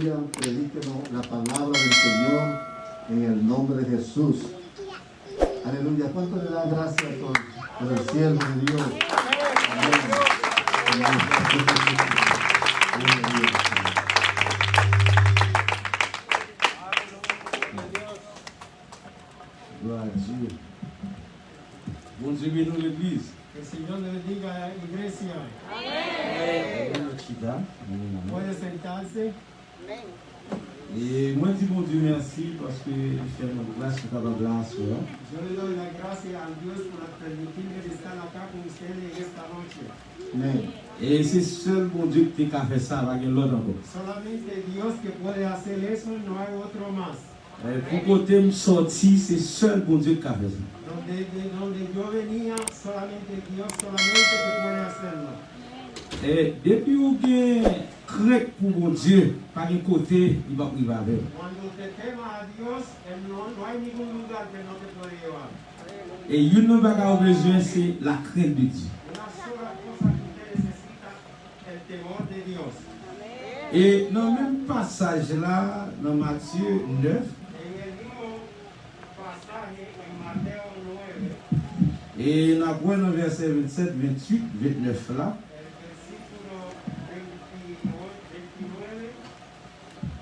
William, predíquenos la palabra del Señor en el nombre de Jesús. Aleluya. ¿Cuánto le da gracias por el siervo de Dios? Amén. Gloire à Dieu. Bon Dieu bénisse l'église. Que el Señor le bendiga a la iglesia. Puede sentarse. Et moi, je dis bon Dieu merci parce que je fais mon grâce pour ta grâce. Yo le doy la gracia a Dios por permitirme estar acá con ustedes en esta noche. Amén. Et c'est seul bon Dieu qui a fait ça, avec l'autre encore. Solamente Dios que puede hacer eso, no hay otro más. Pour côté me sortir, c'est seul bon Dieu qui a fait ça. De donde yo venía, solamente Dios solamente que puede hacerlo. Et depuis où il y a crête pour mon Dieu, par un côté, il va priver avec. Cuando te tema a Dios, no hay ningún lugar que no te puede llevar. Et une chose que vous avez besoin, c'est la crainte de Dieu. Una sola cosa que usted necesita, el temor de Dios. Et dans le même passage là, dans Matthieu 9, En el mismo pasaje, en Mateo 9, et nous avons dans verset 27, 28, 29 là,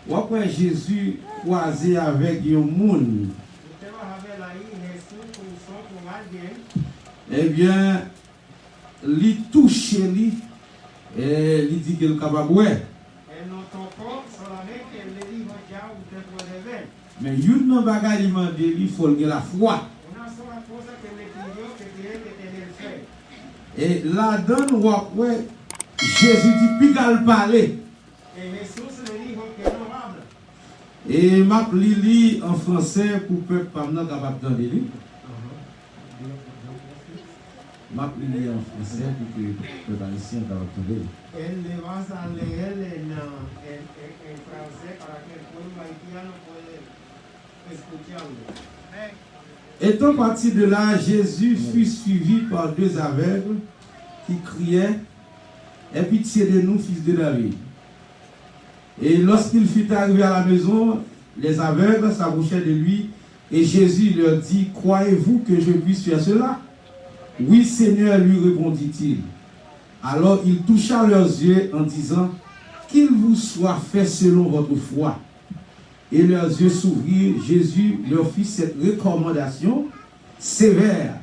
ou après Jésus croisé avec un monde, usted va a ver ahí Jesús cruzó con alguien. eh bien, il touche lui, et il dit qu'il est capable de voir. Él no tocó, solamente él le dijo, ya usted puede ver. Mais une bagage il m'a dit, il faut la foi. Una sola cosa que le pidió que tiene que tener fe. Et là-dedans, ou après, Jésus dit, puis qu'elle parler. Que Jesús le dijo que no habla. Et m'a li en français pour que le peuple pas capable d'entendre lui. M'a li en français pour que le peuple haïtien capable d'entendre. Él le vas a leer en francés para que el pueblo haitiano pueda escucharlo. Étant parti de là, Jésus fut suivi par deux aveugles qui criaient, aie pitié de nous, fils de David. Et lorsqu'il fut arrivé à la maison, les aveugles s'approchaient de lui et Jésus leur dit, croyez-vous que je puisse faire cela? Oui, Seigneur, lui répondit-il. Alors il toucha leurs yeux en disant, qu'il vous soit fait selon votre foi. Et leurs yeux s'ouvrirent. Jésus leur fit cette recommandation sévère.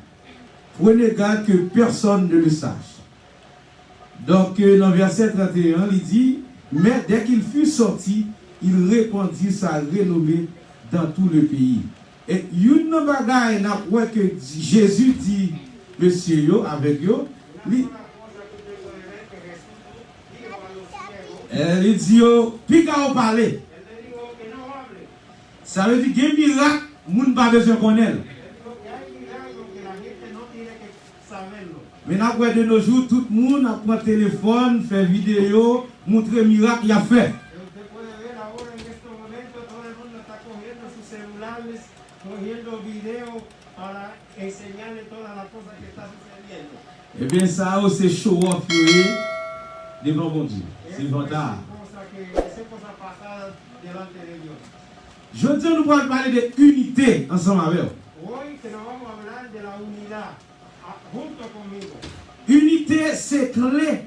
Prenez garde que personne ne le sache. Donc, dans verset 31, il dit, mais dès qu'il fut sorti, il répandit sa renommée dans tout le pays. Et une bagaille n'a pas que Jésus dit, monsieur yo, avec yo, il dit yo, puis qu'à parler. Ça veut dire qu'il y a un miracle, moun pas besoin qu'on ait. Mais après de nos jours, tout le monde a pris téléphone, fait vidéo, montrer le miracle qu'il a fait. Eh bien, ça, c'est show off devant mon Dieu. C'est vantard. Je dis, nous allons parler de unité ensemble avec vous. Unité, c'est clé.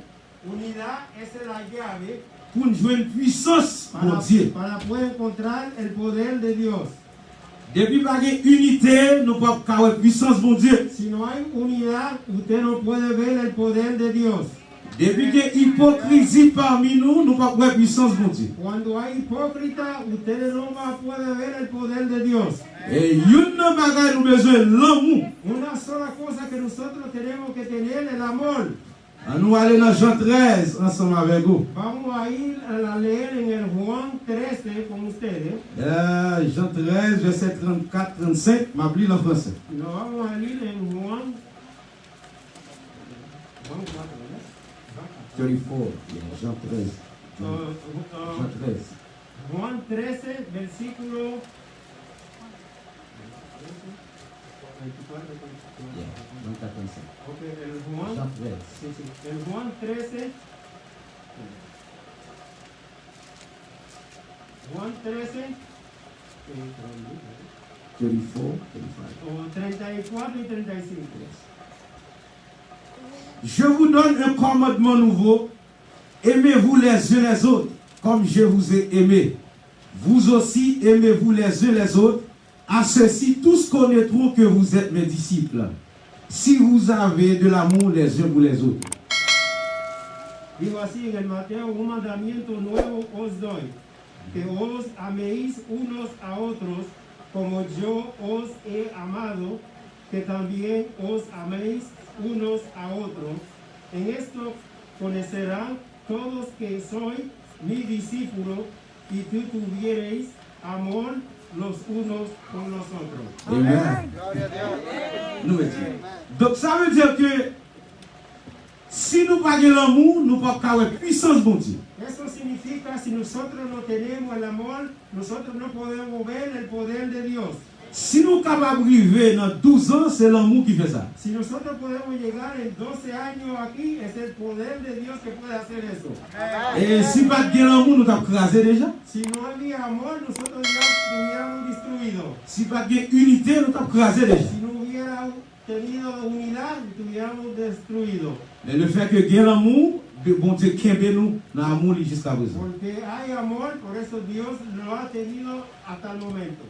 Pour nous jouer une puissance pour Dieu. Para poder encontrar el poder de Dios. Depuis qu'il y a unité, nous ne pouvons pas avoir puissance pour Dieu. Si no hay unidad, usted no puede ver el poder de Dios. Depuis qu'il y a hypocrisie parmi nous, nous ne pouvons pas avoir puissance pour Dieu. Cuando hay hipócrita, ustedes no van a poder ver el poder de Dios. Et une bagaille nous besoin l'amour. Una sola cosa que nosotros tenemos que tener el amor. Nous allons dans Jean 13 ensemble avec vous. Vamos a ir a leer en el Juan 13 con ustedes. Jean 13, verset 34-35, m'appelle en français. Nos vamos a ir en Juan 34, Jean 13. Jean 13. Juan 13, versículo 24, 35. Ok, el Juan, Jean 13. sí, sí, el Juan 13. Juan 13, 34, 34 y 35. Je vous donne un commandement nouveau. Aimez-vous les uns les autres, comme je vous ai aimé. Vous aussi aimez-vous les uns les autres. À ceux-ci, tous connaîtront que vous êtes mes disciples, si vous avez de l'amour les uns pour les autres. Digo así en el Mateo, un mandamiento nuevo os doy, que os améis unos a otros, como yo os he amado, que también os améis unos a otros. En esto conocerán todos que sois mis discípulos, y tú tuviereis amor los unos con los otros. Amen. Donc ça veut dire que si nous pas l'amour, nous ne pouvons pas avoir puissance de Dieu. Eso significa, si nosotros no tenemos el amor, nosotros no podemos ver el poder de Dios. Si nous sommes capables de vivre dans 12 ans, c'est l'amour qui fait ça. Si nosotros podemos llegar en 12 años aquí, es el poder de Dios que puede hacer eso. Et si pas de l'amour, nous t'avons crasé déjà. Si no había amor, nosotros ya hubiéramos destruido. Si pas de unité, nous t'avons crasé déjà. Si no hubiera tenido unidad, estuviéramos destruido. Mais le fait que gain l'amour, bon Dieu kembe nous dans l'amour jusqu'à présent. Porque hay amor, por eso Dios lo ha tenido hasta el momento.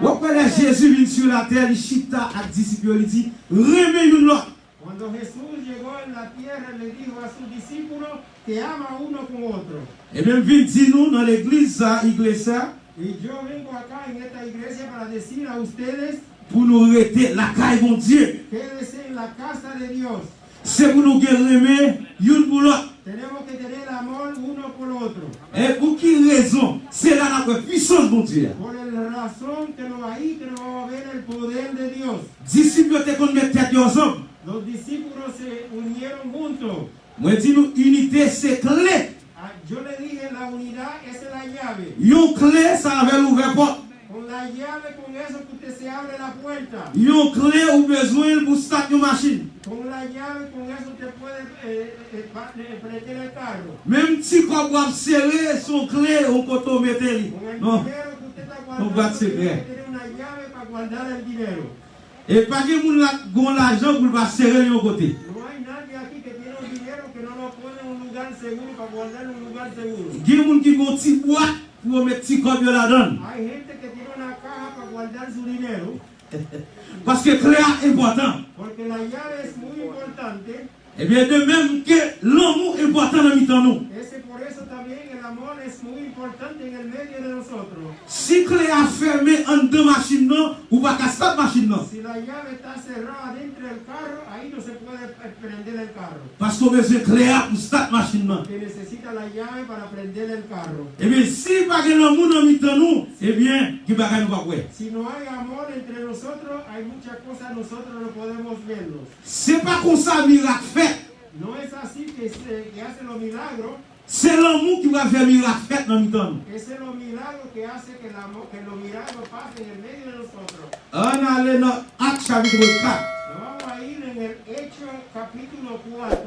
Quand Jésus vient sur la terre, il chita à disciples, il dit, remets une l'autre. Cuando Jesús llegó en la tierra, le dijo a sus discípulos que ama uno con otro. Et même vient dire nous dans l'église, iglesia, Y yo vengo acá en esta iglesia para decir a ustedes, pour nous arrêter la caille bon Dieu. quédese en la casa de Dios. C'est pour nous remettre une pour l'autre. Tenemos que tener amor uno por otro. Et pour quelle raison? C'est là la puissance bon Dieu. Por la razón que no ahí que no vamos a ver el poder de Dios. Disciples te qu'on met tête ensemble. Los discípulos se unieron juntos. Moi dis nous unité c'est clé. Yo le dije la unidad esa es la llave. Une clé ça avait ouvert porte. Con la llave, con eso que usted se abre la puerta. Une clé ou besoin pour starter une machine. Con la llave, con eso usted puede prender el carro. Même si quand vous serrer son clé au coton métallique. Con el Non. dinero que usted está No guardando, guarde tiene que secret. tener una llave para guardar el dinero. Et pas que moun la gon l'argent pour pas serrer un côté. No hay nadie aquí que tiene un dinero que no lo pone en un lugar seguro para guardar en un lugar seguro. Gen moun qui gon petit boîte pour mettre petit code la donne. Hay gente que tiene una caja para guardar su dinero, Parce que clé est important. porque la llave es muy importante. Et bien de même que l'amour est important dans mi temps nous. Por eso también el amor es muy importante en el medio de nosotros. Si clé a fermé en deux machines non, ou pas qu'à start machine non. Si la llave está cerrada dentro del carro, ahí no se puede prender el carro. Parce qu'on besoin clé pour start machine non. Que necesita la llave para prender el carro. Et bien si pas que l'amour dans mi temps nous, eh bien qui bagay nous pas ouais. Si no hay amor entre nosotros, hay muchas cosas nosotros no podemos verlos. C'est pas comme ça miracle fait. No es así que hace los milagros. C'est l'amour qui va faire miracle fait dans mi temps nous. Ese es los milagros que hace que los milagros pasen en el medio de nosotros. On allait dans Actes chapitre 4. Nos vamos a ir en el Hecho capítulo 4.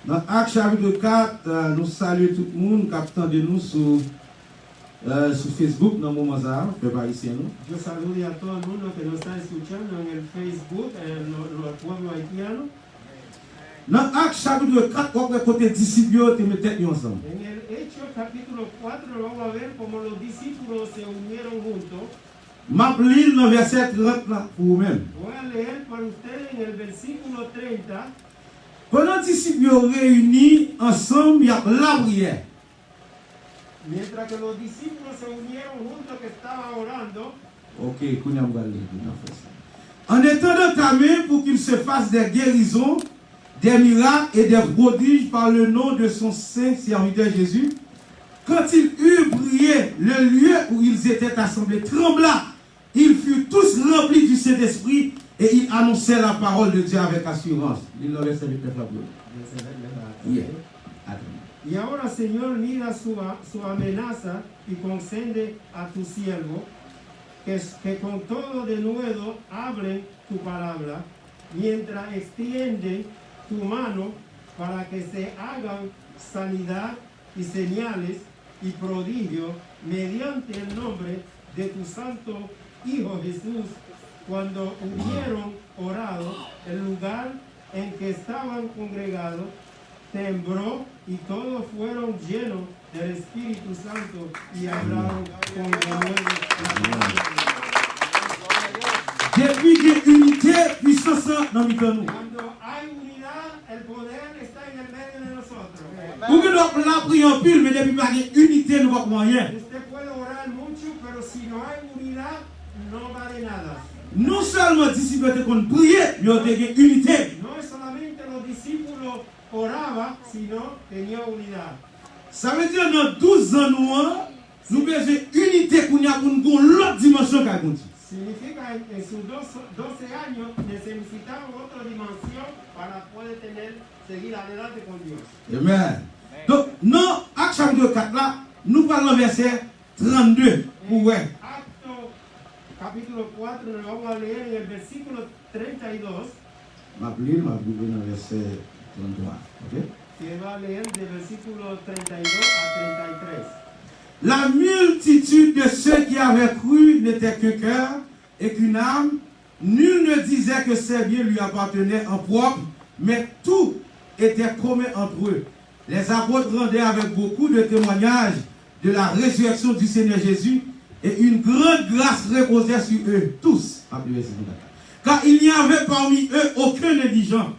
Dans Actes chapitre 4, nous saluons tout le monde qui attend de nous sur Facebook dans le moment ça, préparation nous. Yo saludo a todo el mundo que nos está escuchando en el Facebook, en el pueblo haitiano. Dans Actes chapitre 4, on va côté disciples te mettent tête ensemble. En el Hecho capítulo 4 vamos a ver cómo los discípulos se unieron juntos. M'a lire dans verset 30 là pour vous-même. Voy a leer para ustedes en el versículo 30. Pendant les disciples réunis ensemble, il y a la prière. Mientras que los discípulos se unieron juntos que estaban orando. Ok, Kounia va lire. En étendant ta main pour qu'il se fasse des guérisons, des miracles et des prodiges par le nom de son saint serviteur Jésus. Quand ils eurent prié, le lieu où ils étaient assemblés trembla. Ils furent tous remplis du Saint-Esprit et ils annonçaient la parole de Dieu avec assurance. Y ahora, Señor, mira su amenaza y concede a tu siervo que con todo denuedo hablen tu palabra, mientras extiende tu mano para que se hagan sanidad y señales y prodigios mediante el nombre de tu santo Hijo Jesús. Cuando hubieron orado, el lugar en que estaban congregados tembló y todos fueron llenos del Espíritu Santo y hablaron con denuedo la palabra. Depuis qu'il y a unité, puissance dans le nous. Cuando hay unidad, el poder está en el medio de nosotros. Pour que nous la prions pile, mais depuis qu'il y a unité, nous ne pouvons rien. Usted puede orar mucho, pero si no hay unidad, no vale nada. Non seulement les disciples étaient qu'on prier, mais ils étaient unité. No es solamente los discípulos oraban, sino tenía unidad. Ça veut dire dans 12 ans, nous avons besoin d'unité pour nous l'autre dimension qu'a continué. Significa en sus 12 años necesitaban otra dimensión para poder seguir adelante con Dios. Amen. Donc, dans Acte chapitre 4, là, nous parlons verset 32. Ouais. Acto capítulo 4, nos vamos a leer en el versículo 32. Ma Bible dans verset 33. Ok? Que va a leer del versículo 32 a 33. La multitude de ceux qui avaient cru n'était qu'un cœur et qu'une âme. Nul ne disait que ses biens lui appartenaient en propre, mais tout était commun entre eux. Les apôtres rendaient avec beaucoup de témoignages de la résurrection du Seigneur Jésus et une grande grâce reposait sur eux tous. Car il n'y avait parmi eux aucun indigent.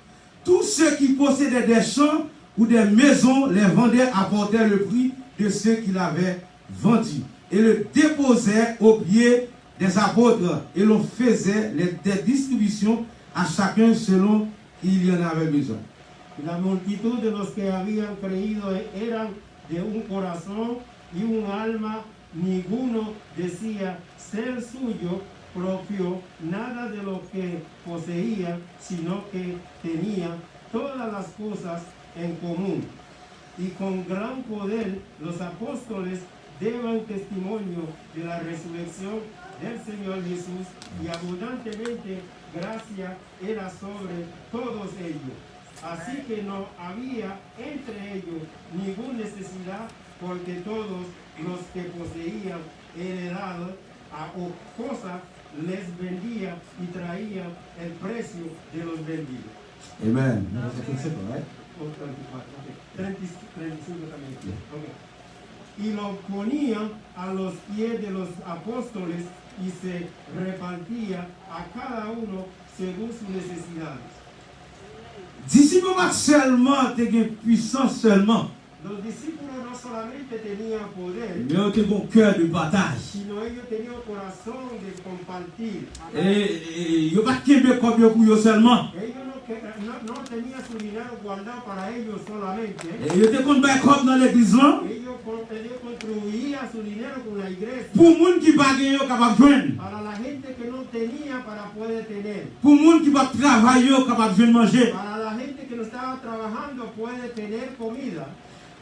Tous ceux qui possédaient des champs ou des maisons les vendaient, apportaient le prix de ceux qui l'avaient vendu et le déposaient aux pieds des apôtres et l'on faisait des distributions à chacun selon qu'il y en avait besoin. La multitud de los que habían creído eran de un corazón y un alma. Ninguno decía ser suyo propio nada de lo que poseía, sino que tenía todas las cosas en común. Y con gran poder los apóstoles daban testimonio de la resurrección del Señor Jesús y abundantemente gracia era sobre todos ellos. Así que no había entre ellos ninguna necesidad, porque todos los que poseían heredado o cosas les vendían y traían el precio de los vendidos. Amen. 35 también. Okay. Y lo ponían a los pies de los apóstoles y se repartía a cada uno según sus necesidades. Disciples pas seulement une puissance seulement, Los discípulos no solamente tenían poder, mais ils ont un cœur de partage. sino ellos tenían corazón de compartir. Et ils n'ont pas qu'aimer comme pour eux seulement. Ellos no tenían su dinero guardado para ellos solamente. Et ils étaient comme comme dans l'église là. Ellos contribuían su dinero con la iglesia. Pour les gens qui ne sont pas capables de joindre. Para la gente que no tenía para poder tener. Pour les gens qui ne sont pas travailler, capables de manger. Para la gente que no estaba trabajando puede tener comida.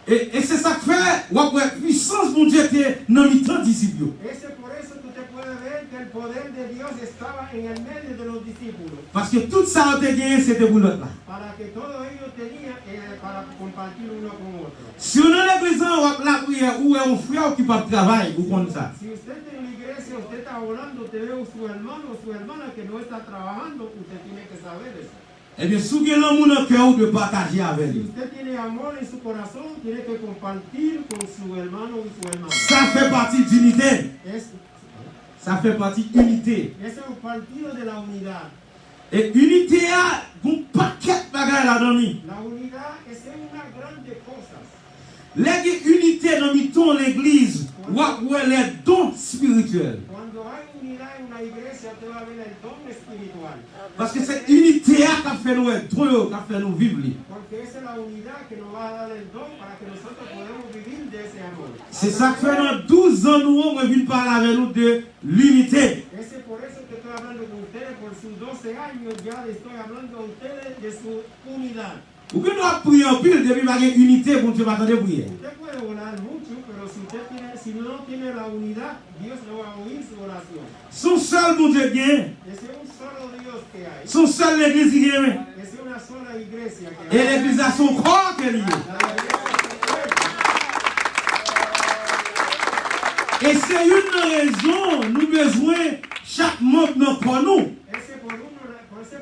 Et c'est ça que fait, la puissance de Dieu était dans les temps disciples. Es por eso que usted puede ver que el poder de Dios estaba en el medio de los discípulos. Parce que tout ça a été gagné, c'était pour l'autre là. Para que todos ellos tenían para compartir uno con otro. Si on a l'église, on va la prière, ou un frère qui va travailler, ou comme ça. Si usted en la iglesia, usted está orando, usted ve a su hermano o su hermana que no está trabajando, usted tiene que saber eso. Eh bien, si vous avez l'amour dans le cœur, de partager avec Si lui. usted tiene amor en su corazón, tiene que compartir con su hermano y su hermana. Ça fait partie d'unité. Es Ça fait partie d'unité. un partido de la unidad. Et unité a un paquet de bagages là-dedans. La unidad es una grande cosa. L'unité dans l'église, ou les dons spirituels. Cuando hay unidad en una iglesia, te va a ver el don espiritual. Parce que c'est unité qui a fait nous être, qui a fait nous vivre. Porque esa es la unidad que nos va a dar el don para que nosotros podamos vivir de ese amor. C'est ça que fait dans 12 ans, nous, on vient parler avec nous de l'unité. Es por eso que estoy hablando con ustedes, por sus 12 años ya le estoy hablando a ustedes de su unidad. Ou que nous avons prié en pile, depuis qu'il y a unité, pour Dieu va attendre prier. Usted puede orar mucho, pero si no tiene la unidad, Dios no va a oír su oración. Son seul bon Dieu gagne, Ese es un solo Dios que hay. son seul l'église qui gagne. Esa es una una sola iglesia. Et l'église a son corps qui est lié. Et c'est une raison, nous avons besoin, chaque membre de notre corps, nous.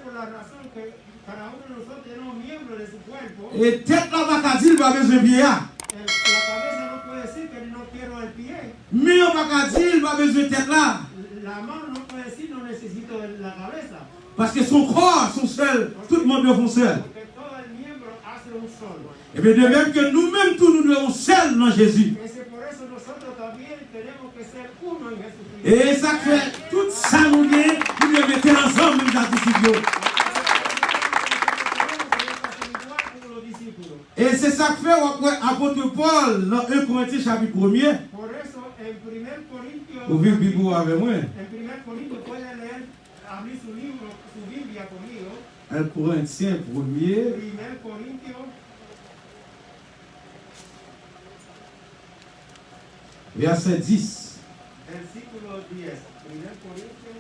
Por la razón que cada uno de nosotros tenemos miembros de su cuerpo. Et tête là, va pas dire, il va besoin de vieillard. La cabeza no puede decir que no quiero el pie. Mais on va pas dire, il va besoin de tête là. La mano no puede decir no necesito la cabeza. Parce que son corps, son seul, tout le monde font seul. Porque todo el miembro hace un solo. Et bien de même que nous-mêmes, tous nous devons seuls dans Jésus. Es por eso nosotros también tenemos que ser uno en Jesucristo. Et ça fait tout ça nous gagne, nous devons mettre ensemble dans les disciples. Et c'est ça que fait l'apôtre Paul dans 1 Corinthiens chapitre 1er. Por eso en 1 Corintios. Ouvrez le Bible avec moi. En 1 Corintios puede leer, abrir su libro, su Biblia conmigo. 1 Corinthiens 1er. 1 Corintios. Verset 10. Versículo 10. 1 Corintios.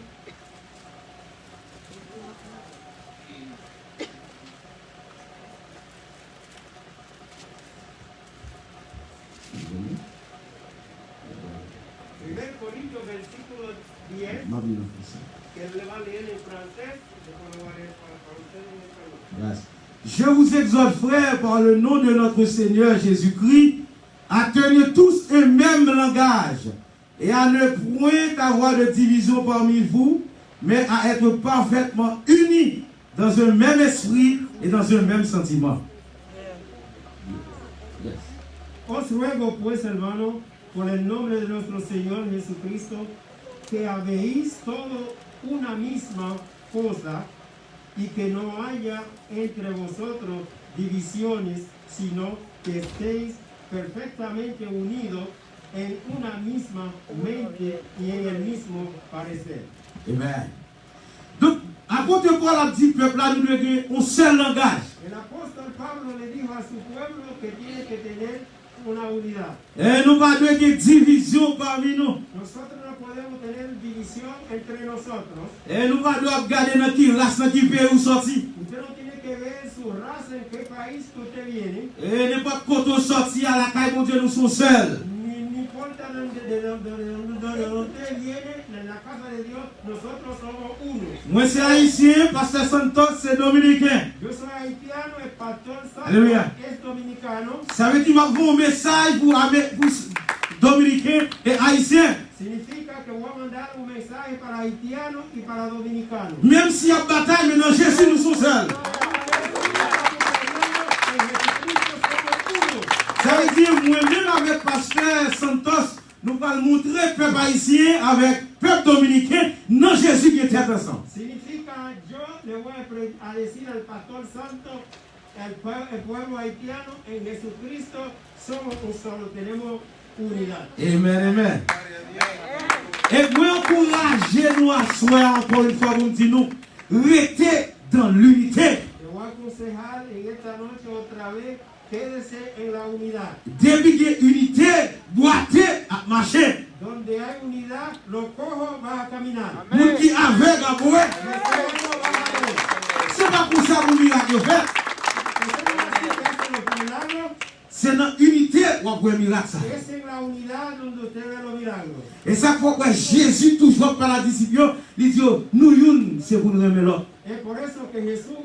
Corintios, versículo 10. Que le va a leer en francés. Después lo va a leer para usted en español. Je vous exhorte, frères, par le nom de notre Seigneur Jésus-Christ, à tenir tous un même langage et à ne point avoir de division parmi vous, mais à être parfaitement unis dans un même esprit et dans un même sentiment. Os ruego, pues, hermanos, por el nombre de nuestro Señor Jesucristo, que habéis todo una misma cosa y que no haya entre vosotros divisiones, sino que estéis perfectamente unidos en una misma mente y en el mismo parecer. Amen. Donc, apôtre Paul a dit, peuple, là, nous devons un seul langage. El apóstol Pablo le dijo a su pueblo que tiene que tener una unidad. Et nous ne devons pas division parmi nous. Nosotros no podemos tener división entre nosotros. Et nous ne devons pas regarder dans qui race, dans qui pays où sorti. Usted no tiene que ver su raza, en qué país que usted viene. Et n'importe quand on sorti à la caille, mon Dieu, nous sommes seuls. Ni importa de donde usted viene, en la casa de Dios, nosotros somos uno. Moi, c'est haïtien, pasteur Santos, c'est dominicain. Yo soy haitiano, el pastor Santos Aleluya. es dominicano. Ça veut dire qu'il m'a envoyé un message pour dominicains et haïtiens. Significa que voy a mandar un mensaje para haitianos y para dominicanos. Même s'il y a bataille, mais dans Jésus, nous sommes seuls. Ça veut dire, moi-même avec pasteur Santos, nous allons montrer peuple haïtien avec peuple dominicain, non Jésus qui était ensemble. Significa, yo le voy a decir al pastor Santo, el pueblo haitiano, en Jesucristo somos un solo, tenemos unidad. Amen, amen. Et moi, encouragez-nous à soir, encore une fois, vous me dites nous, restez dans l'unité. Le voy a aconsejar en esta noche otra vez, quédese en la unidad. Début de unité, boitez à marcher. Donde hay unidad, los cojos van a caminar. Vous qui aveugle à boire, Los ciegos van a ver. c'est pas pour ça que vous miracle fait. Usted no va a decir que hace los milagros, C'est dans l'unité qu'on voit un miracle. Ça. es en la unidad donde usted ve los milagros. Et ça faut que Jésus, toujours par la discipline, il dit, nous, une, c'est pour nous aimer l'autre. Es por eso que Jesús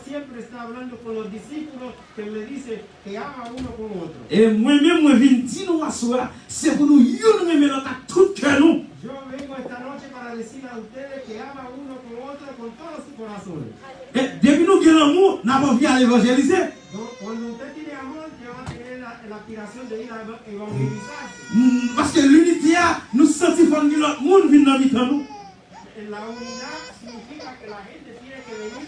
siempre está hablando con los discípulos que le dice que ama uno con otro. Et moi-même, moi, je viens dire nous à soir, c'est pour nous, une, aimer l'autre à tout cœur, nous. Yo vengo esta noche para decir a ustedes que ama uno con otro con todos sus corazones. Et depuis nous avons l'amour, nous n'avons pas envie d'aller évangéliser. Cuando usted tiene amor, ya va a tener la aspiración de ir a evangelizarse. Parce que l'unité, nous sentons que l'autre monde vient dans notre nous. La unidad significa que la gente tiene que venir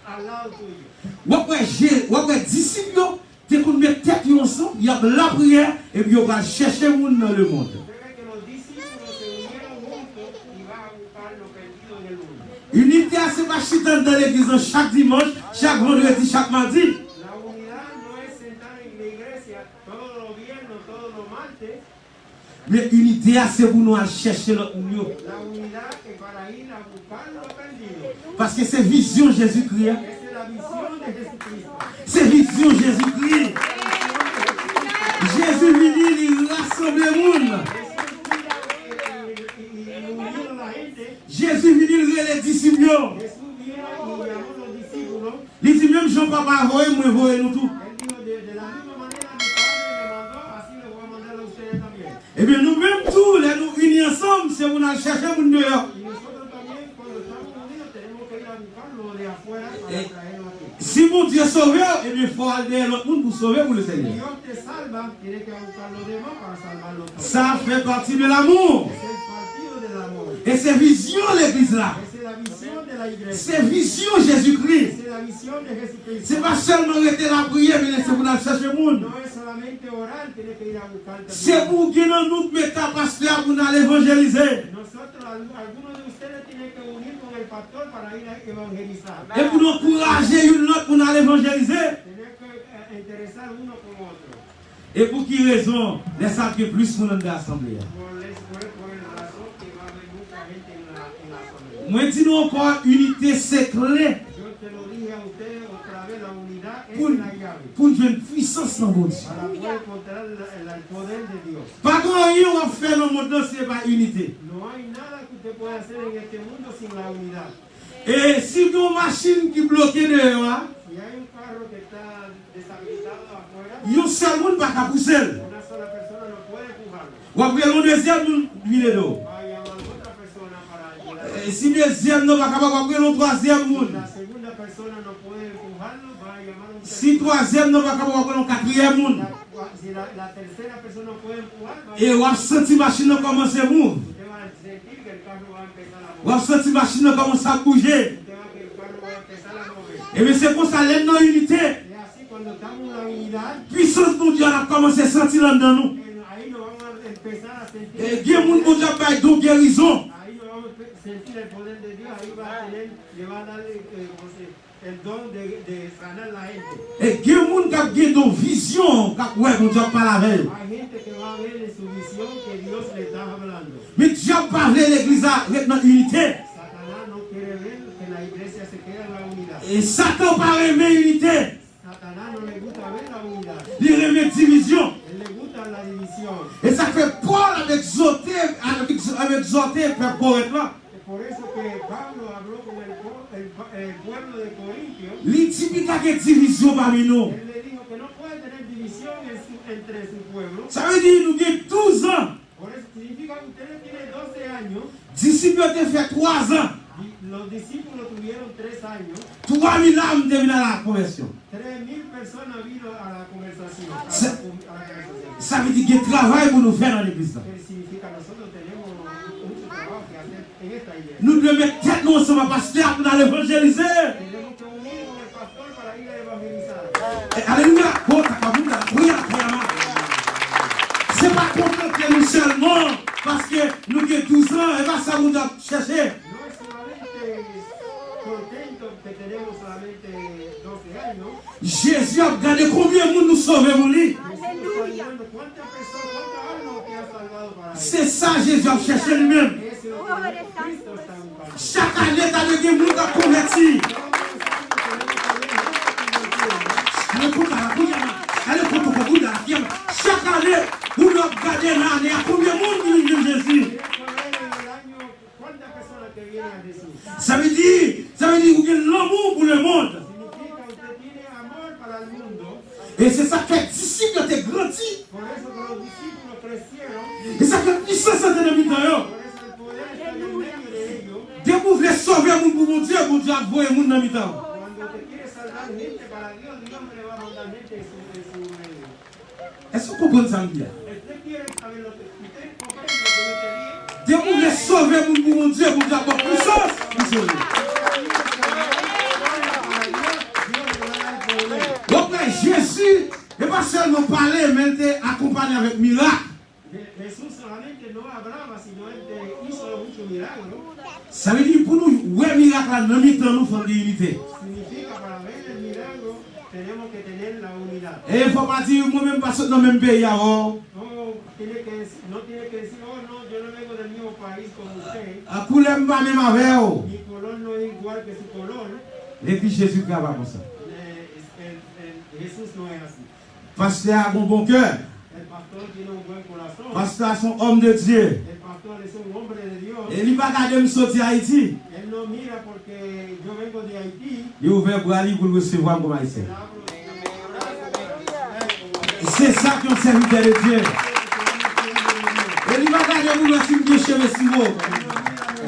al lado tuyo. Ouais, disciples, tu qu'on met tête ensemble, il y a la prière et puis on va chercher le monde dans le monde. Que los discípulos se unieron juntos y van a buscar lo perdido en el mundo. Unité, c'est pas chuter dans l'église chaque dimanche, chaque vendredi, chaque mardi. La unidad no es sentar en la iglesia todos los viernes, todos los martes. Mais unité, c'est pour nous aller chercher l'autre monde. La unidad es para ir a buscar lo perdido. Parce que c'est vision Jésus-Christ. Esa es la visión vision Jésus-Christ. Jésus venu, il rassemble le monde. Jésus venu, il les disciples. Il dit même Jean-Papa, voyez nous tout. Et bien nous-mêmes tous, les nous unis ensemble, c'est on a cherché mon dehors. Si mon Dieu sauve, eh bien il faut aller derrière l'autre monde pour sauver pour le Seigneur. Ça fait partie de l'amour. Et c'est vision l'église là. C'est vision Jésus-Christ. C'est pas seulement rester la prière, mais c'est pour aller chercher le monde. C'est pour que nous mettons pasteur pour aller évangéliser. Et pour nous encourager une autre pour aller évangéliser. Et pour qui raison? Les sacs que plus pour nous l'assemblée. Moi, dis nous encore unité secrète pour une puissance dans mon Dieu. Pas grand rien on va faire dans le monde, c'est pas unité. Et si vous avez une machine qui est bloquée dehors, il y a un seul monde qui ne peut pas pousser. Ou après le deuxième, il d'eau. Et si le deuxième ne va pas après le troisième monde. Si le troisième ne va pas après le quatrième monde. Et on a senti la machine commencer à mourir. On a senti la machine commencer à bouger. Et bien c'est pour ça que dans l'unité, puissance de Dieu a commencé à sentir dans nous. Et il y a des gens qui ont fait de guérison. Et il y a des gens qui ont fait de vision. Mais Dieu a parlé de l'église dans l'unité. Et Satan parle de l'unité. Il remet division. Et ça fait Paul avec exhorter faire correct là. Il dit qu'il y a une division parmi nous. Ça veut dire que nous avons 12 ans. Disciples ont fait 3 ans. Los discípulos tuvieron 3 años. 3000 âmes deviennent à la conversion. 3000 personas vino a la conversación. Ça veut dire qu'il y a un travail pour nous faire dans l'église. Nous devons mettre tête nous ensemble à pasteur pour aller évangéliser. Alléluia. C'est pas contenter nous seulement parce que nous avons 12 ans et pas ça nous doit chercher. Jésus a regardé combien de monde nous sauve mon lit. C'est ça Jésus a cherché lui-même. Chaque année, tu as des gens qui ont converti. Chaque année, vous nous regardez l'année, combien de monde qui vient Jésus. Ça veut dire que vous avez l'amour pour le monde. Et c'est ça que les disciples ont grandi. Et ça fait puissance de l'habitant. Dès que vous voulez sauver mon pour mon Dieu a envoyé mon habitant. Est-ce que vous comprenez ça? Dès que vous voulez sauver mon pour mon Dieu a envoyé puissance. Donc Jésus n'est pas seulement parler, mais il était accompagné avec miracle. Ça veut dire pour nous, ouais, miracle là, nous mettons nous dans l'unité. Et il ne faut pas dire moi-même parce que dans le même pays. À couler pas même avec vous. Les filles Jésus-Christ va comme ça. Jesús no es así. Pasteur a un bon cœur. El pastor tiene un buen corazón. Pasteur est un homme de Dieu. El pastor es un hombre de Dios. Et il va regarder me sortir Haïti. Él no mira porque yo vengo de Haití. Il ouvert pour aller pour le recevoir comme haïtien. Él abro mi brazo, C'est ça qu'un serviteur de Dieu. Et il va regarder pour le si de cheveux si haut. de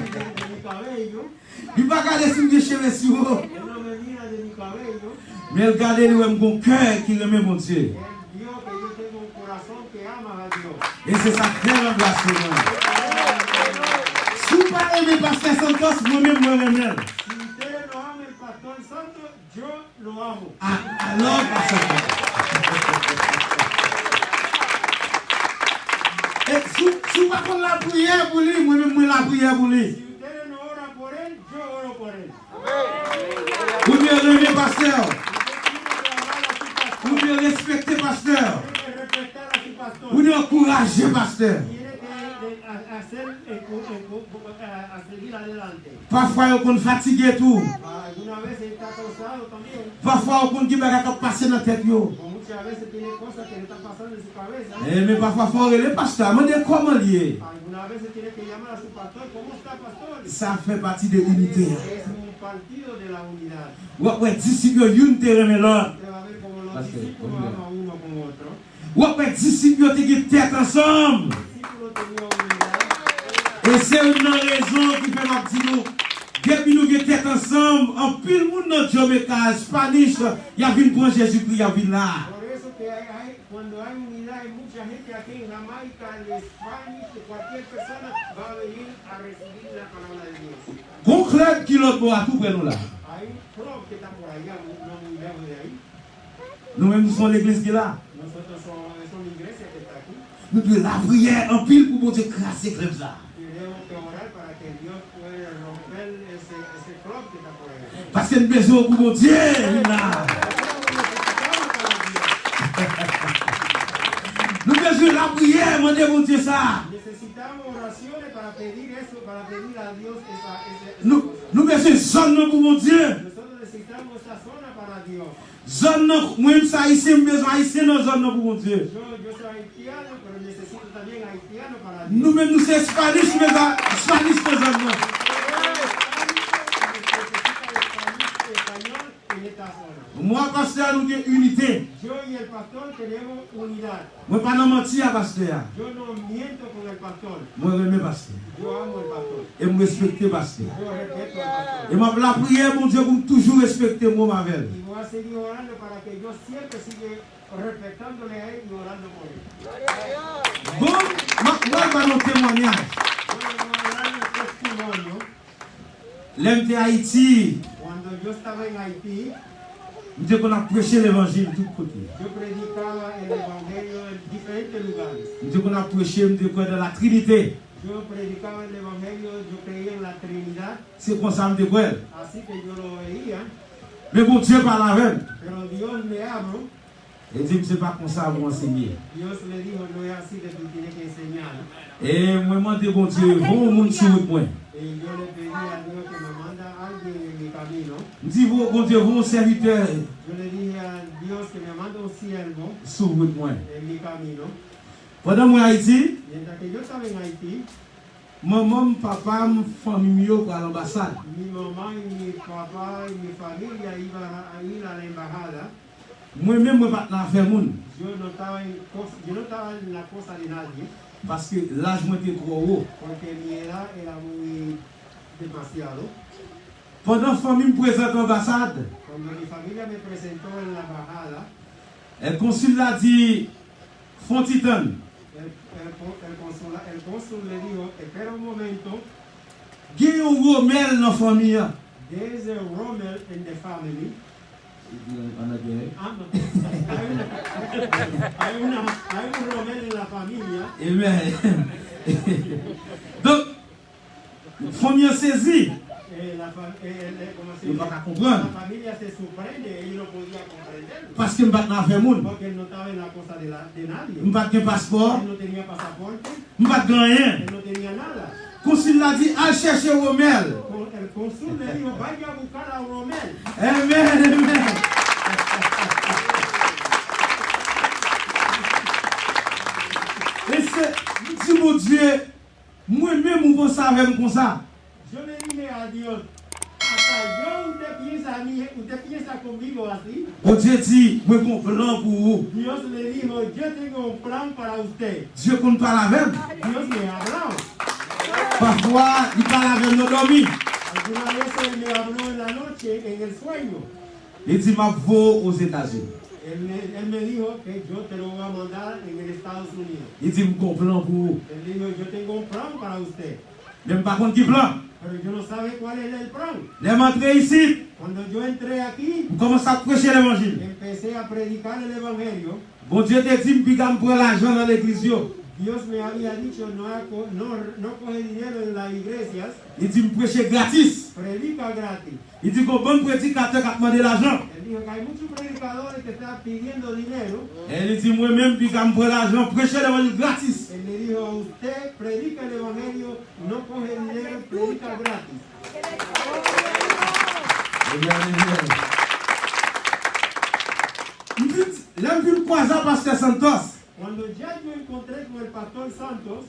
mi cabello. Il va regarder si de cheveux si haut. Él no me mira de mi cabello. Mais il regarde lui un bon cœur qui remet mon Dieu. Él vio que yo tengo un corazón que ama a Dios. Et c'est ça très embrassement. Si vous parlez de Pasteur Santos, moi-même, moi-même. Si ustedes no aman el pastor santo, yo lo amo. Alors, Pasteur Santos. Et si vous ne faites la prière pour lui, moi-même, moi la prière pour lui. Si ustedes no oran por él, yo oro por él. Vous devez remettre Pasteur. Usted Vous devez respecter Pasteur. tiene que respetar a su pastor. Vous devez encourager Pasteur. Tiene que a seguir adelante. Parfois, on est fatigué tout. Alguna vez está cansado también. Parfois, on qui va passer dans la tête. O muchas veces tiene cosas que le están pasando en su cabeza. Mais parfois, il faut regarder Pasteur. Je me dis comment lié. Algunas veces tiene que llamar a su pastor. ¿Cómo está, pastor? Ça fait partie de l'unité. Es un partido de la unidad. Ouais, disciples, une te remet l'autre. Usted va a ver cómo los Pastor, discípulos olvida. aman uno con otro. Ouais, disciples, te tête ensemble. Los discípulos tenían unidad. Et c'est une raison qui fait ma petite nous. Depuis nous sommes tête ensemble, en pile monde dans Jamaica, Spanish, il y a une pour Jésus-Christ, il y a une là. Por eso que cuando hay unidad, hay mucha gente aquí en Jamaica, en España, que cualquier persona va a venir a recibir la palabra de Dios. Bon club qui l'autre boit tout près nous là. Hay un club que está por allá, no muy lejos de ahí. Nous-mêmes, nous sommes l'église qui est là. Nosotros somos una iglesia que está aquí. Nous devons la prière en pile pour mon Dieu crasser comme ça. Tenemos que orar para que Dios pueda romper ese club que está por allá. Parce que nous avons besoin pour mon Dieu. Là. Nous avons besoin de la prière, mon Dieu, mon Dieu, ça. Necesitamos oraciones para pedir eso, para pedir a Dios esa Nous avons besoin de zone pour mon Dieu. Nosotros necesitamos esa zona para Dios. Zone, moi-même, ça, ici, j'ai besoin haïtien dans zone pour mon Dieu. Yo soy haitiano, pero necesito también haitiano para Dios. Nous-mêmes, nous sommes Spanish, mais Spanish dans zone. Moi, pasteur, nous avons unité. Yo y el pastor tenemos unidad. Moi, pas de mentir à pasteur. Yo no miento con el pastor. Moi, je pasteur. Yo amo el pastor. Et je respecte pasteur. Yo respeto al pastor. Et moi, la prière, mon Dieu, pour toujours respecter moi, ma belle. Y voy a seguir orando para que yo siempre siga respetándole a él y orando por él. Bon, moi, je vais nos témoignages. Yo le voy a dar el testimonio. L'homme de Haïti, Cuando yo estaba en Haití, nous disons qu'on a prêché l'évangile de tous côtés. yo predicaba el evangelio en diferentes lugares. Nous disons qu'on a prêché, nous disons dans la Trinité. Yo predicaba el evangelio, yo creía en la Trinidad, C'est comme ça, me dit. así que yo lo veía. Mais bon Dieu parle avec. Pero Dios me habló. Et dit, c'est pas comme ça, vous enseigner. Dios le dijo, no es así que tú tienes que enseñar. Et moi, je demande, bon Dieu, bon monde sur votre point. Y yo le pedí a Dios que me manda a alguien en mi camino. Je dis, bon Dieu, bon serviteur Yo le dije a Dios que me manda un siervo sur votre point. en mi camino. Pendant moi, Haïti, Mientras que yo estaba en Haití, maman, papa, famille, pour l'ambassade. mi mamá y mi papá y mi familia iban a ir a la embajada. Moi-même, je ne vais pas faire moun. Yo no estaba en la cosa de nadie, Parce que l'âge était trop haut. porque mi edad era muy demasiado. Pendant que la famille me présente l'ambassade, Cuando mi familia me presentó en la embajada, le consul a dit, Fontitan, el cónsul le dijo, espera un momento, il y a un Rommel dans la famille. there's a Rommel in the family. Hay un Rommel en la familia. Amen. Donc, la famille saisit. Il va pas comprendre. La familia se sorprende, ellos no podían comprender. Parce que je ne vais pas faire moun. Porque él no estaba en la cosa de nadie. Je n'ai pas de passeport. Él no tenía pasaporte, Je n'ai pas de rien. él no tenía nada. Le consul a dit, allez chercher Rommel. El cónsul le dijo, vaya a buscar a Rommel. Amen, amen. avec comme ça. Yo le dije a Dios, hasta yo usted piensa conmigo así. Bon Dieu dit, moi mon plan pour vous. Dios le dijo, yo tengo un plan para usted. Dieu qu'on parle avec. Dios me ha hablado. Parfois, il parle avec nos dormis. Alguna vez él me habló en la noche, en el sueño. Il dit, ma vaut aux États-Unis. Él me dijo que yo te lo voy a mandar en el Estados Unidos. Il dit, mon plan pour vous. Él dijo, yo tengo un plan para usted. Même par contre, qui plan? Pero yo no sabe cuál es el plan. Les entré ici, Cuando yo entré aquí, vous commencez à prêcher l'évangile. empecé a predicar el evangelio. Bon Dieu te dit, puis quand prend l'argent dans l'église. Dios me había dicho, no coge dinero en las iglesias, Il dit, me prêcher gratis. predica gratis. Il dit, qu'on bon prédicateur qui a demandé l'argent. Él dijo que hay muchos predicadores que están pidiendo dinero. Et il dit, moi-même, puis quand prend l'argent, prêcher l'évangile gratis. Él le dijo a usted, predica el evangelio, no coge dinero, predica gratis. Là, je suis croisé Pasteur Santos. Cuando ya yo encontré con el pastor Santos,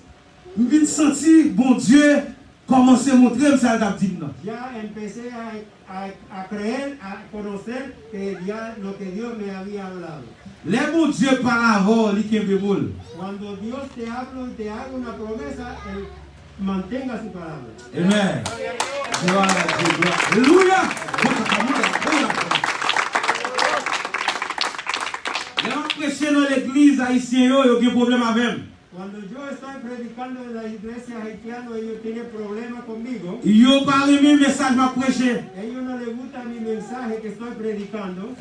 Je viens sentir, bon Dieu, commencer à montrer ça à ya empecé a creer, a conocer que ya lo que Dios me había hablado. Les bon Dieu par avant, il est bémol. Cuando Dios te habla y te haga una promesa, Él mantenga su palabra. Amen. Alléluia. Les prêcher dans l'église haïtienne, il y a un problème avec. Cuando yo estoy predicando en la iglesia haitiana, ellos tienen problemas conmigo. Yo pas aimé message m'a prêché. Ellos no les gusta mi mensaje que estoy predicando.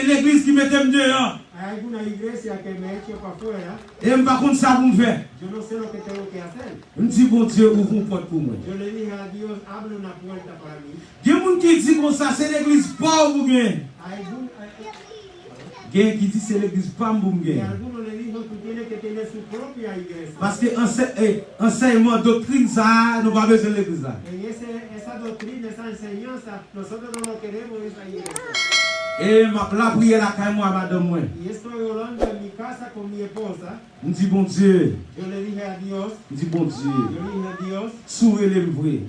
L'église qui mettait dehors. Hay alguna iglesia que me eche para afuera. Et par contre ça pour me faire. Yo no sé lo que tengo que hacer. Je me dis bon Dieu ouvre une porte pour moi. Yo le dije a Dios, abre una puerta para mí. Il y a des gens qui disent comme ça, c'est l'église pauvre ou bien. Il y a qui dit c'est l'église pauvre ou Y bien. alguno le dijo, tú tienes que tener su propia iglesia. Parce que enseignement, doctrine, ça, nous pas besoin de l'église là. En esa doctrina, esa enseñanza, nosotros no lo queremos en esa iglesia. Et la prière là quand moi madame moi. Y estoy orando en mi casa con mi esposa. Je dis bon Dieu. Yo le dije a Dios, Je dis bon yo Dieu. le dije a Dios, Sourez les vrai.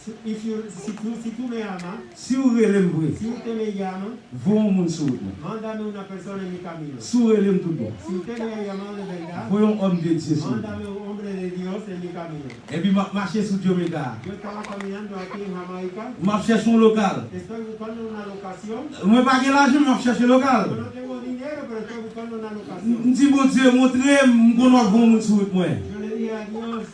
si tú me amas, Si vous les vrai. si usted me llama, Vous mon sourire. mándame una persona en mi camino. Sourez les tout bon. Si usted me ha llamado de verdad, Voyons homme de Dieu. mándame un hombre de Dios en mi camino. Et puis marcher sur Diomeda. Yo estaba caminando aquí en Jamaica, Je cherche un local. estoy buscando una locación. Moi pas de l'argent, je cherche un Yo local. no tengo dinero, pero estoy buscando una Je locación. dis bon Dieu, montrez-moi qu'on bon mon sourire moi. Yo le dije a Dios,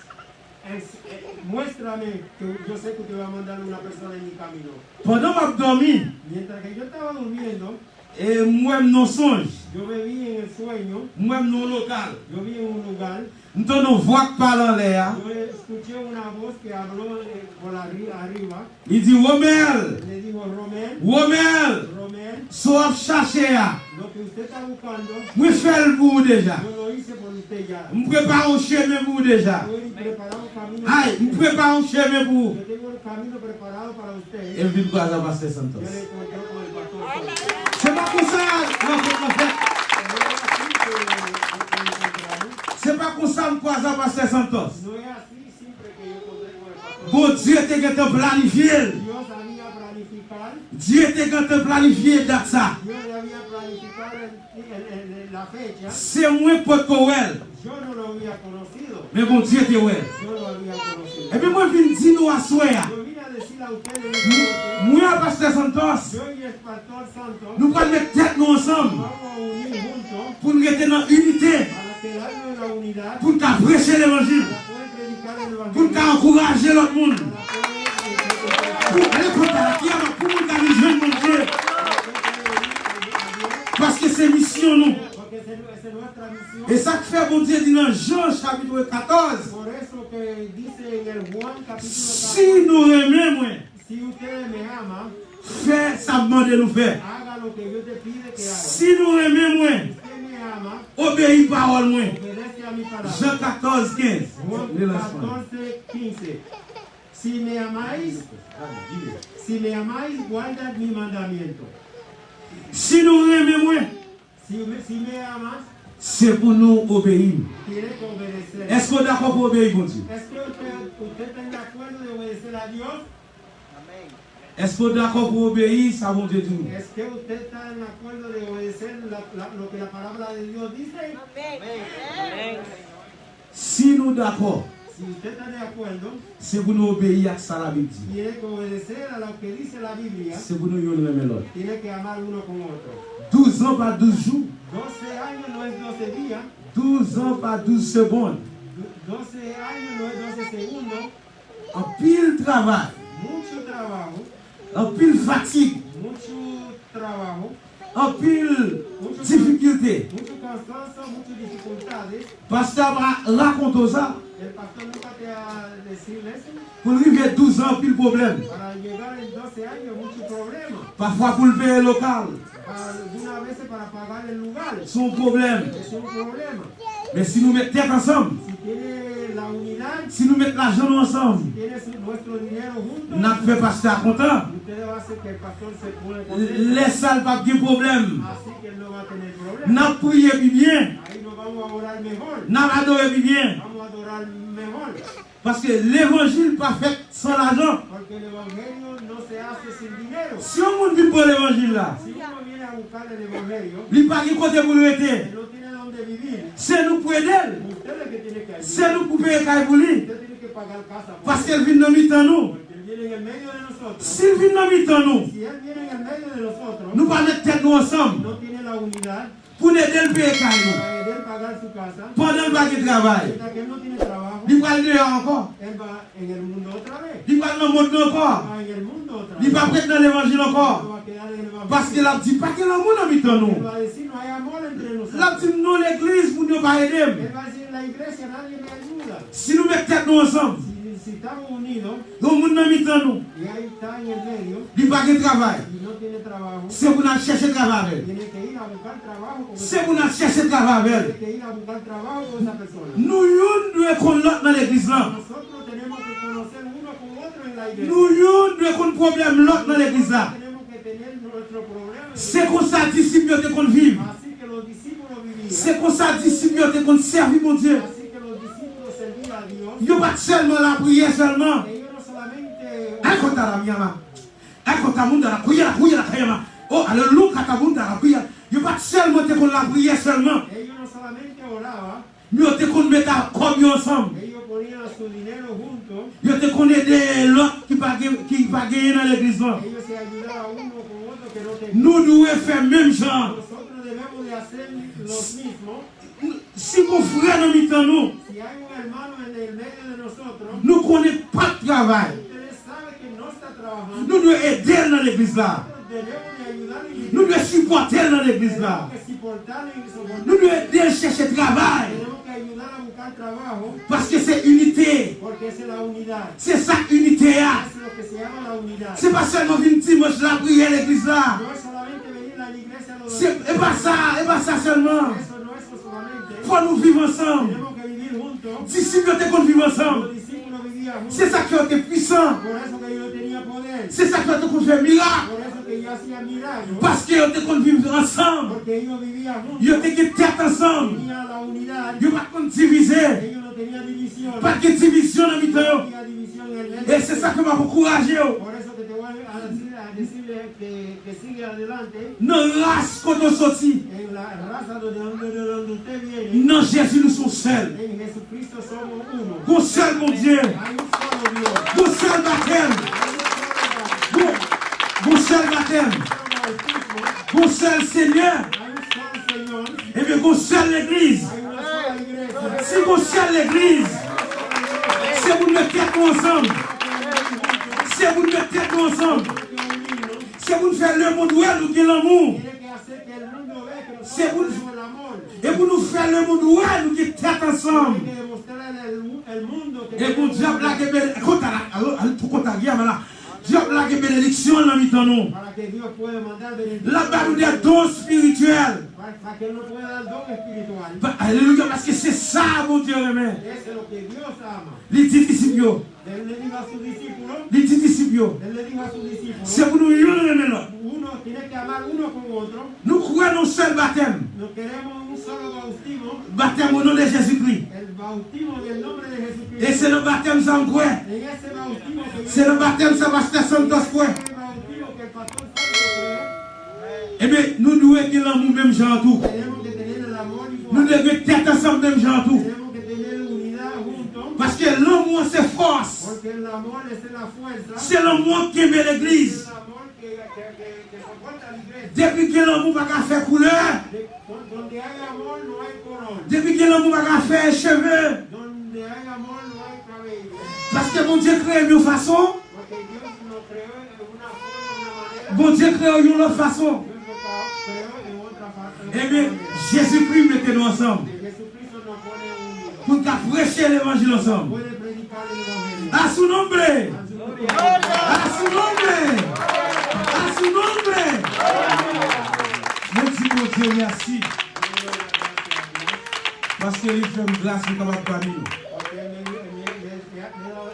muéstrame que yo sé que te voy a mandar una persona en mi camino. Pendant que je dormi, Mientras que yo estaba durmiendo, et moi non songe, yo me vi en el sueño, moi non local. yo vi en un lugar, Nous avons une voix qui parle en l'air. yo escuché una voz que habló por arriba, Il dit Romel, le dijo, Romel, Romel, Romel, sauf chercher. lo que usted está buscando, Moi fais le bout déjà. yo lo hice por usted ya. Je prépare un chemin pour vous déjà. Yo he preparado un camino. Aïe, je prépare un chemin pour vous. Yo tengo un camino preparado para usted. Et puis, quoi, ça va se Yo sentir. le encontré con el pastor Santos. C'est pas comme ça, non, c'est pas fait. No es así que encontramos. C'est pas comme ça, quoi, ça va se sentir. No es así siempre que yo encontré con el pastor. Bon Dieu te planifié. Dios había planificado. Dieu te planifié dans ça. Dios le había planificado la fecha. C'est moi pour Coel. Yo no lo había conocido. Mais bon Dieu te ouais. Yo lo había conocido. Et puis moi, je viens dire nous à soi. Yo vine a decir a ustedes en este momento, Moi, Pasteur Santos, yo y el pastor Santos nous allons mettre tête nous ensemble vamos a unir juntos pour nous rester dans l'unité, para quedarnos en la unidad, pour nous prêcher l'évangile, para poder predicar el pour evangelio, nous encourager l'autre monde. para Pour aller contre la qui pour nous garder jeune mon Dieu. Parce que c'est mission nous. porque es nuestra misión. Et ça que fait bon Dieu dit dans Jean chapitre 14. Por eso que dice en el Juan capítulo 14, Si nous aimons, si ustedes me aman, fais ça demande de nous faire. haga lo que yo te pide que haga. Si nous aimons, Usted me ama, obéis parole moi. obedece a mi palabra. Jean 14, 15. Juan Le lancement. 14, 15. Si me amáis, guardad mi mandamiento. Si nous aimons, Si me amas, c'est pour nous obéir. tiene que obedecer. Est-ce qu'on est d'accord pour obéir, mon Dieu? ¿Es que usted está de acuerdo de obedecer a Dios? Est-ce qu'on est d'accord pour obéir, ça, mon Dieu, dit? ¿Es que usted está de acuerdo de obedecer lo que la palabra de Dios dice? Si nous d'accord, Si usted está de acuerdo, c'est pour nous obéir à ça la Bible dit. tiene que obedecer a lo que dice la Biblia. C'est pour nous aimer l'autre. Tiene que amar uno con otro. 12 ans par 12 jours, 12 años no es 12 días. 12 ans par 12 secondes. 12 años no es 12 segundos. En pile travail, Mucho trabajo, en pile fatigue, mucho trabajo, en pile difficulté. mucho cansancio, muchas dificultades. Pasteur raconte ça. El pastor nunca te ha decir eso. Pour arriver à 12 ans, pile problème. Para llegar en 12 años, muchos problemas. Parfois pour le payer local, Algunas veces para pagar el lugar. son problème. Es un problema. Mais si nous mettons tête ensemble, Si tiene la unidad, si nous mettons l'argent ensemble, tiene nuestro dinero juntos, nous fait pasteur content. usted va a hacer que el pastor se pone contento. Les salles pas de problème. Así que él no va a tener problemas. Nous prions bien. Ahí nos vamos a orar mejor. Nous adorons bien. Vamos a adorar mejor. Parce que l'évangile pas fait sans l'argent. Porque el evangelio no se hace sin dinero. Si on ne vit pour l'évangile là, Si uno viene a buscar el evangelio, il n'y a pas de côté pour nous él aider. no tiene dónde vivir. C'est nous pour aider. Usted es el que tiene que ayudar. C'est nous pour payer caille pour lui. Usted tiene que pagar casa por Parce él. qu'elle vient dans mi-temps nous. Porque él viene en el medio de nosotros. S'il vient dans mi-temps nous, Si él viene en el medio de nosotros, nous pas mettre tête nous ensemble no tiene la unidad pour aider le payer caille nous. para él pagar su casa, Pendant le baguette de travail, mientras que él no tiene trabajo, il va le dehors encore. él va en el mundo otra vez. Il va dans le monde encore. Va en el mundo otra Il vez. va prêter dans l'évangile No encore. va a quedar en el evangelio. Parce qu'il a dit pas que l'amour dans mi-temps Él nous. va a decir, no hay amor entre Il a nosotros. dit non l'église pour nous pas aider. Él va a decir, la iglesia nadie me ayuda. Si nous mettons tête nous ensemble, Si estamos unidos le monde dans mi-temps nous, y ahí está en el medio il va de travail. y no tiene trabajo, C'est pour nous chercher travail. tiene que ir a buscar trabajo con C'est esa pour nous chercher travail. tiene que ir a buscar trabajo con esa persona. Nous devons connaître dans l'église là. Nosotros tenemos que conocer uno con otro en la iglesia. Nous devons connaître problème l'autre dans l'église là. Tenemos que tener nuestro problema. C'est comme ça disciple de qu'on vive. Así que los discípulos vivían. C'est comme ça disciple de qu'on serve mon Dieu. Así que los discípulos servían a Dios. Il n'y a pas seulement la prière seulement. Ellos no solamente Ecco la mia. Ecco ta munda la prière la kayama. Oh alléluia ta munda la prière. Il n'y a pas seulement de qu'on la prière seulement. ellos no solamente oraban, Nous te qu'on mettre comme ensemble. ellos ponían su dinero juntos. Nous te qu'on aider l'autre qui pas gagner dans l'église là. Ellos se ayudaban uno con otro que no tenían. Nous devons faire même genre. Nosotros debemos de hacer los mismos. Si mon frère dans mi-temps nous, Si hay un hermano en el medio de nosotros, nous ne connaissons pas de travail. ustedes saben que no está trabajando. Nous devons aider dans l'église là. Debemos de ayudar y Nous devons supporter dans l'église là. tenemos que soportar y soportar. Nous devons aider à chercher travail. Tenemos que ayudar a buscar trabajo Parce que c'est unité. porque esa es la unidad. C'est ça unité. Es lo que se llama la unidad. C'est pas seulement venir dimanche la prière à l'église là. No es solamente venir a la iglesia los C'est domingos. et pas ça seulement. Eso no es solamente. Faut nous vivre ensemble. Tenemos que vivir juntos. Disciples de qu'on vive ensemble. Los discípulos vivían juntos. C'est ça qui a été puissant. Por eso que yo tenía poder. C'est ça qui a été qu'on fait miracle. Por eso que yo hacía milagros. Parce qu'ils ont été qu'on vive ensemble. Porque ellos vivían juntos. Ils ont été tête ensemble. Tenían la unidad. Ils n'ont pas qu'on diviser. Ellos no tenían división. Pas de division dans mi-temps. No había división en el medio. Et c'est ça qui m'a encouragé. Por eso que te voy a decirle que sigue adelante Nos races qu'on a sorti. en la raza donde usted viene. Non, Jésus, nous sommes seuls. En Jesucristo somos uno. Qu'on seul, mon Dieu. Hay un solo Dios. Qu'on seul baptême. Hay un solo Qu'on seul baptême. bautismo. Qu'on seul Seigneur. Hay un solo Señor. Et bien, qu'on seul l'église. Hay una sola iglesia. Si qu'on seul l'église, c'est vous mettre tête nous ensemble. C'est vous mettre tête nous ensemble. C'est vous faire le monde où nous avons l'amour. Tiene que hacer que el mundo vea que C'est nosotros vous- tenemos el amor. Et pour nous faire le monde où nous avons tête ensemble. Tiene que demostrar el mundo que Et pour tenemos Dieu, la bénédiction dans mi-temps nous. para que Dios pueda mandar bendición. Là-bas, nous des dons spirituels. Para Para que Él nos pueda dar don espiritual. Alléluia, parce que c'est ça, mon Dieu, amen. Eso es lo que Dios ama. Les petits disciples, Él le dijo a sus discípulos. les petits disciples, Él le dijo a sus discípulos. c'est pour nous aimer l'autre. Uno tiene que amar uno con otro. Nous croyons au seul baptême. No queremos un solo bautismo. Baptême au nom de Jésus-Christ. El bautismo en el nombre de Jesucristo. Et c'est le baptême sans croix. En ese bautismo que C'est le baptême sans pasteur Santos croix. ese bautismo que el pastor Santo cree. Eh bien, nous devons être l'amour même genre tout. Tenemos que tener el amor Nous igual. devons être ensemble même genre tout. Tenemos que tener unidad juntos. Parce que l'amour, c'est force. Porque el amor es la fuerza. C'est l'amour qui aime Es l'église. el amor que soporta la iglesia. Depuis que l'amour va pas faire couleur. Donde hay amor no hay color. Depuis que l'amour va pas faire cheveux. Donde hay amor no hay cabello. Parce que mon Dieu crée une façon. Porque Dios nos creó de una forma, una manera. Bon Dieu crée une autre façon. Dios nos creó de otra forma. Eh bien, Jésus-Christ mettez-nous ensemble. Jesucristo nos pone unidos. Pour qu'à prêcher l'évangile ensemble. Puede predicar el evangelio. À son nombre. A su nombre. À son nombre. À son nombre. Merci mon Dieu, merci. Parce que il fait une grâce pour capable parmi nous. Porque me da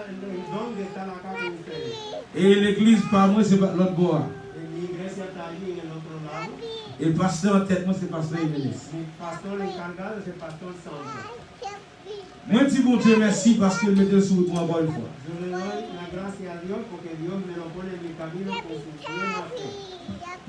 el don de estar acá con ustedes. Et l'église par moi, c'est pas l'autre bois. Mi iglesia está allí en el otro lado. Et le pasteur en tête, moi, c'est pasteur Emelis. Mi pastor encargado es el pastor Santo. Moi, je dis bon Dieu, merci parce qu'il mettait sur moi encore une fois. Yo le doy la gracia a Dios porque Dios me lo pone en mi camino con su buena fe.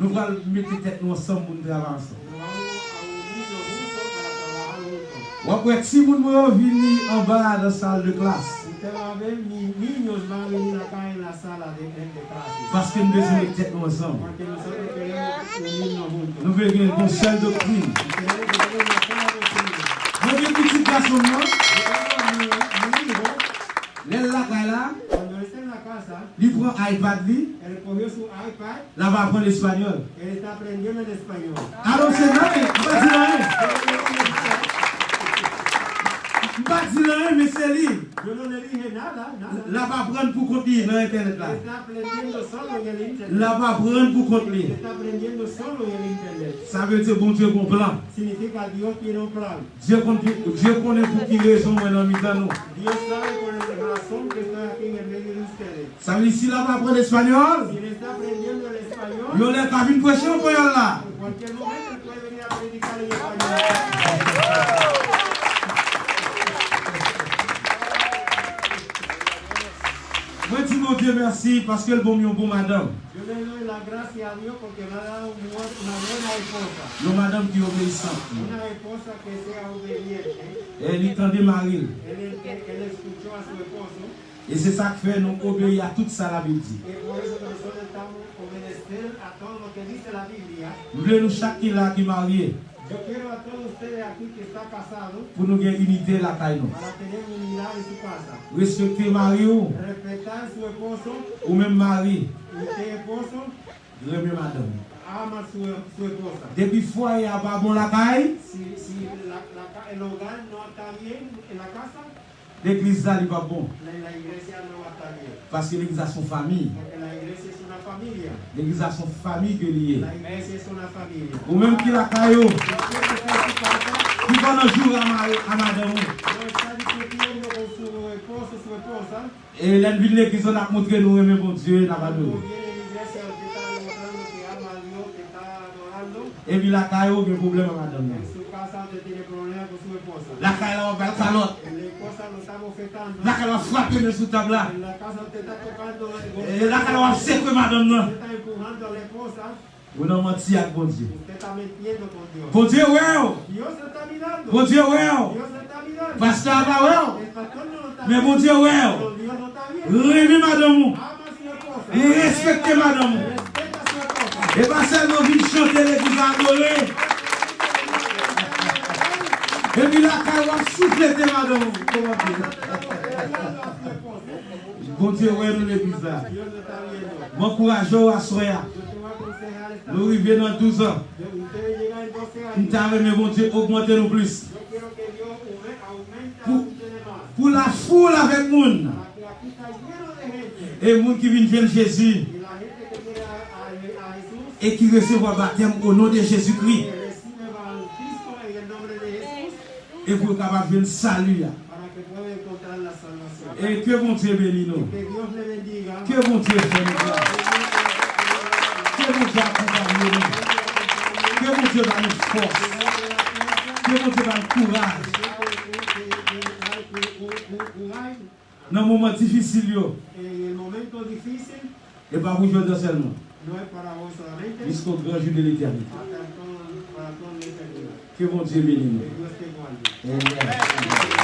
Nous allons mettre tête nous ensemble pour nous travailler ensemble. Nos vamos a unirnos juntos para trabajar juntos. Ou après, si vous venez en bas de la salle de classe, Usted va a ver, mis niños van a venir acá en la sala de clases. parce que nous devons mettre tête nous ensemble. Porque nosotros queremos unirnos juntos. Nous voulons une conseil doctrine. Queremos que tengan una sola doctrina. Nous avons un petit garçon, Yo tengo a mi hijo, là, là, cuando él está en la casa, il prend iPad, lui, él cogió su iPad, là, va apprendre l'espagnol. él está aprendiendo el español. Alors, c'est là, pas dire rien. Pas dire rien, mais c'est lui. Yo no le dije nada, nada. Là, va apprendre pour compter dans Internet, là. Él está aprendiendo solo en el internet. Là, va apprendre pour Él compter. está aprendiendo solo en el internet. Ça veut dire, bon Dieu, bon plan. Significa Dios tiene un plan. Dieu connaît pour qui raison, moi, dans le milieu de nous. Dios sabe por la razón que estoy aquí en el medio de ustedes. Ça veut dire, si là, va apprendre l'espagnol, Si él está aprendiendo el español, il y a une pression pour elle, là. en cualquier momento él puede venir a predicar en español. Moi, je dis, mon Dieu, merci, parce que le bon madame. Yo le doy la gracia a Dios porque me ha dado una buena esposa. Le madame qui est obéissante. Una esposa que sea obediente. Elle est en démarré. Él escuchó a su esposo. Et c'est ça qui fait nous obéir à tout ça, la Bible dit. Y por eso que nosotros estamos obedecer a todo lo que dice la Biblia. Nous voulons chacun là qui est marié, Yo quiero a todos ustedes aquí que está casado pour nous gagner unité la caille nous. para tener unidad en su casa. Respecter mari Respetar a su esposo ou même mari, y usted esposo remet madame. ama a su esposa. Depuis foyer à pas bon la caille, Si el hogar no está bien en la casa, l'église là n'est pas bon. la iglesia no va a estar bien. Parce que l'église a son famille. Porque la iglesia es una familia. L'église a son famille que liée. La iglesia es una familia. Ou même qui la caille, Yo quiero que esté en su casa, qui va un jour à madame. no está discutiendo con su esposo, su esposa. Et l'ennemi de l'église, on a montré nous aimer bon Dieu, n'a pas Cuando nous. viene a la iglesia, usted está demostrando que ama a Dios, que está adorando. Et puis la caille, il y a un problème à madame. En su casa usted tiene problemas con su esposa. La caille, on va le calotte. La esposa lo está bofetando. La caille, on va frapper de sous table là. En la casa usted está tocando. Et la caille, on va secouer madame là. Usted está empujando a la esposa. On a menti avec bon Dieu. Usted está mintiendo con Dios. Bon Dieu, ouais. Dios se está mirando. Bon Dieu, ouais. Dios se está mirando. Pasteur, là, ouais. El pastor no lo está Mais viendo. bon Dieu, ouais. Pero Dios no está viendo. Rémi madame. Ama a su esposa. Et respectez madame. Respeta a su esposa. Et pas seulement venir chanter l'église adorée. Et puis la caille, on va souffler de madame. Comment dire? Bon Dieu, ouais, nous l'église là. Dios lo está viendo. Bon courage à soya. Yo te voy a aconsejar esta Nous arrivons dans 12 ans. Ustedes llegan en 12 Nous años. t'avons, mais bon Dieu, augmentez-nous plus. Yo quiero que Dios aumente a Pour- ustedes más. Pour la foule avec nous. Para que aquí está lleno de gente. Et monde qui viennent vers Jésus. Y la gente que viene a Jesús Et qui recevra baptême au nom de Jésus-Christ. que recibe Et pour capable de salut. para que puedan encontrar la salvación. Et que bon Dieu bénisse nous. Que Dios le bendiga. Que bon Dieu fait nous grâce. Que bon Dieu accompagne nous. Que bon Dieu va nous force. Que bon Dieu va nous courage. Dans le moment difficile, En el momento difícil, et pas vous jouer seulement. no es para vos solamente, Jusqu'au grand jour de l'éternité. para toda la eternidad. Que bon Dieu bénisse nous. Que Dios te guarde. Amen.